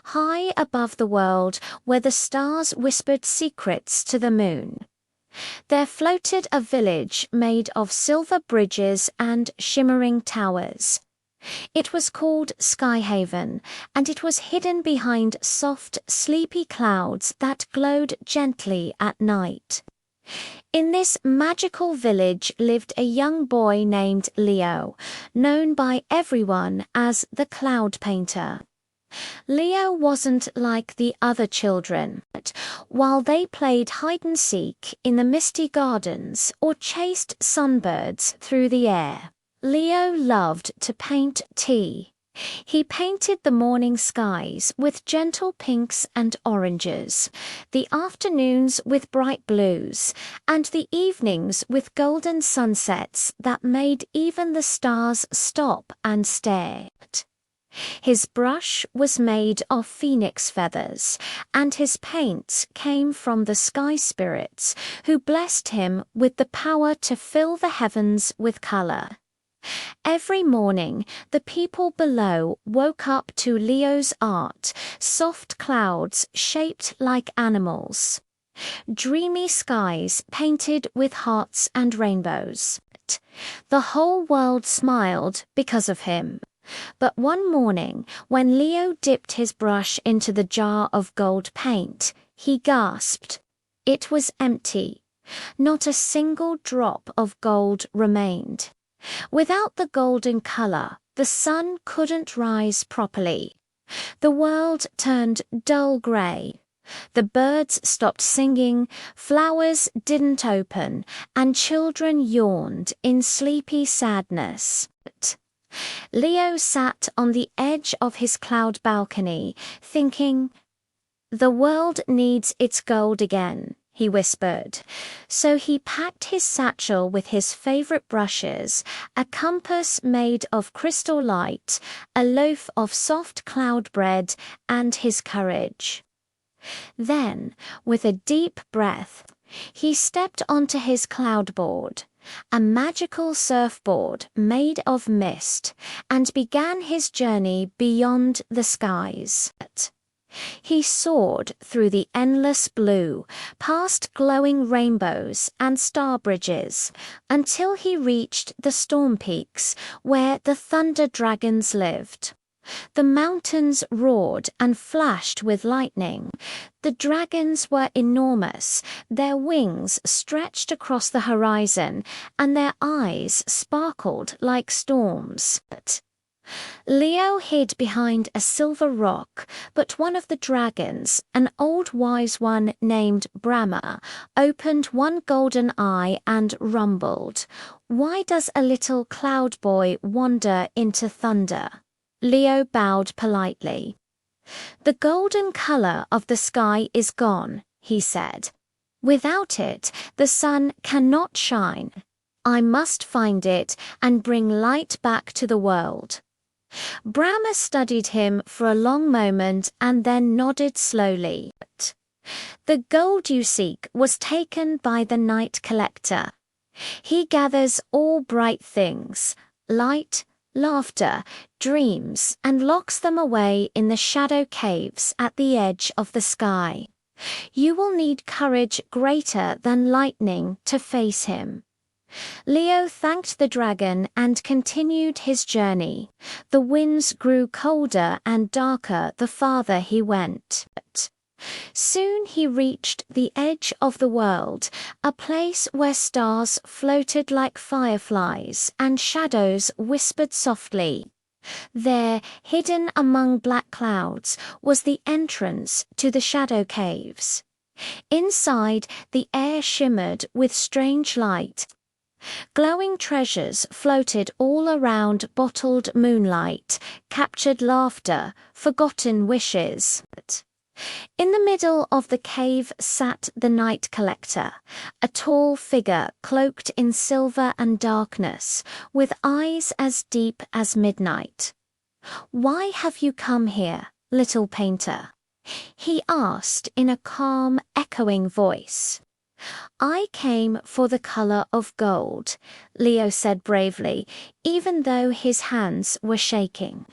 high above the world where the stars whispered secrets to the moon. There floated a village made of silver bridges and shimmering towers. It was called Skyhaven, and it was hidden behind soft, sleepy clouds that glowed gently at night. In this magical village lived a young boy named Leo, known by everyone as the Cloud Painter. Leo wasn't like the other children. While they played hide-and-seek in the misty gardens or chased sunbirds through the air, Leo loved to paint tea. He painted the morning skies with gentle pinks and oranges, the afternoons with bright blues, and the evenings with golden sunsets that made even the stars stop and stare. His brush was made of phoenix feathers, and his paints came from the sky spirits who blessed him with the power to fill the heavens with color. Every morning, the people below woke up to Leo's art, soft clouds shaped like animals, dreamy skies painted with hearts and rainbows. The whole world smiled because of him. But one morning, when Leo dipped his brush into the jar of gold paint, he gasped. It was empty. Not a single drop of gold remained. Without the golden color, the sun couldn't rise properly. The world turned dull gray. The birds stopped singing, flowers didn't open, and children yawned in sleepy sadness. Leo sat on the edge of his cloud balcony, thinking, "The world needs its gold again," he whispered. So he packed his satchel with his favorite brushes, a compass made of crystal light, a loaf of soft cloud bread, and his courage. Then, with a deep breath, he stepped onto his cloudboard, a magical surfboard made of mist, and began his journey beyond the skies. He soared through the endless blue, past glowing rainbows and star bridges, until he reached the storm peaks where the thunder dragons lived. The mountains roared and flashed with lightning. The dragons were enormous, their wings stretched across the horizon, and their eyes sparkled like storms. Leo hid behind a silver rock, but one of the dragons, an old wise one named Bramor, opened one golden eye and rumbled, "Why does a little cloud boy wander into thunder?" Leo bowed politely. "The golden color of the sky is gone," he said. "Without it, the sun cannot shine. I must find it and bring light back to the world." Bramor studied him for a long moment and then nodded slowly. "The gold you seek was taken by the night collector. He gathers all bright things, light, laughter, dreams, and locks them away in the shadow caves at the edge of the sky. You will need courage greater than lightning to face him." Leo thanked the dragon and continued his journey. The winds grew colder and darker the farther he went. Soon he reached the edge of the world, a place where stars floated like fireflies and shadows whispered softly. There, hidden among black clouds, was the entrance to the shadow caves. Inside, the air shimmered with strange light. Glowing treasures floated all around, bottled moonlight, captured laughter, forgotten wishes. In the middle of the cave sat the night collector, a tall figure cloaked in silver and darkness, with eyes as deep as midnight. "Why have you come here, little painter?" he asked in a calm, echoing voice. "I came for the color of gold," Leo said bravely, even though his hands were shaking.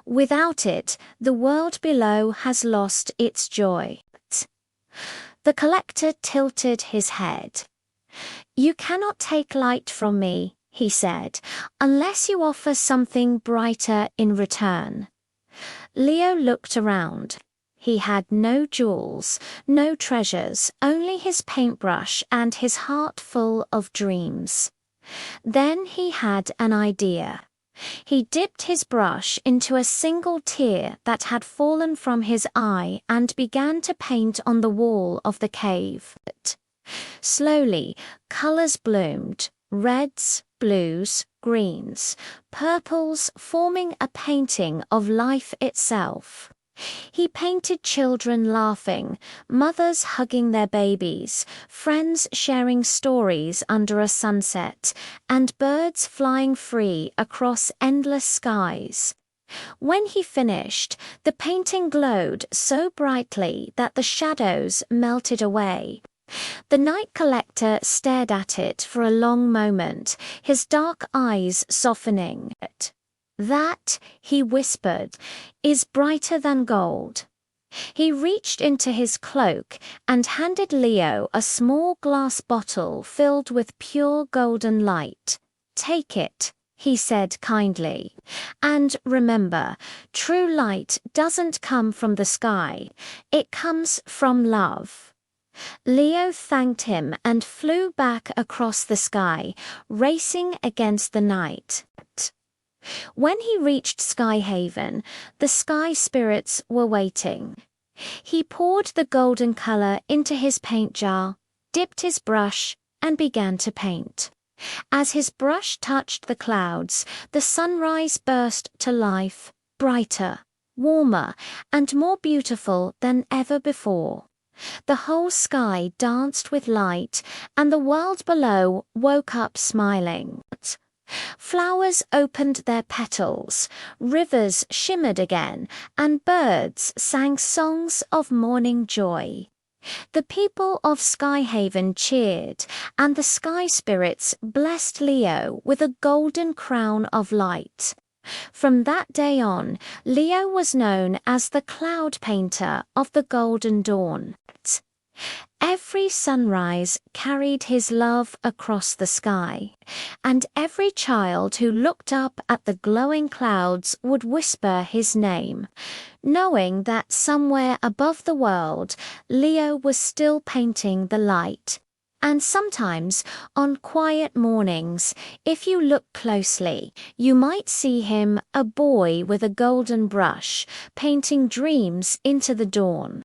Without it, the world below has lost its joy. The collector tilted his head. "You cannot take light from me," he said, "unless you offer something brighter in return." Leo looked around. He had no jewels, no treasures, only his paintbrush and his heart full of dreams. Then he had an idea. He dipped his brush into a single tear that had fallen from his eye and began to paint on the wall of the cave. Slowly, colors bloomed, reds, blues, greens, purples, forming a painting of life itself. He painted children laughing, mothers hugging their babies, friends sharing stories under a sunset, and birds flying free across endless skies. When he finished, the painting glowed so brightly that the shadows melted away. The night collector stared at it for a long moment, his dark eyes softening. "That," he whispered, "is brighter than gold." He reached into his cloak and handed Leo a small glass bottle filled with pure golden light. "Take it," he said kindly. "And remember, true light doesn't come from the sky. It comes from love." Leo thanked him and flew back across the sky, racing against the night. When he reached Skyhaven, the sky spirits were waiting. He poured the golden color into his paint jar, dipped his brush, and began to paint. As his brush touched the clouds, the sunrise burst to life, brighter, warmer, and more beautiful than ever before. The whole sky danced with light, and the world below woke up smiling. Flowers opened their petals, rivers shimmered again, and birds sang songs of morning joy. The people of Skyhaven cheered, and the sky spirits blessed Leo with a golden crown of light. From that day on, Leo was known as the cloud painter of the golden dawn. Every sunrise carried his love across the sky, and every child who looked up at the glowing clouds would whisper his name, knowing that somewhere above the world, Leo was still painting the light. And sometimes, on quiet mornings, if you look closely, you might see him, a boy with a golden brush, painting dreams into the dawn.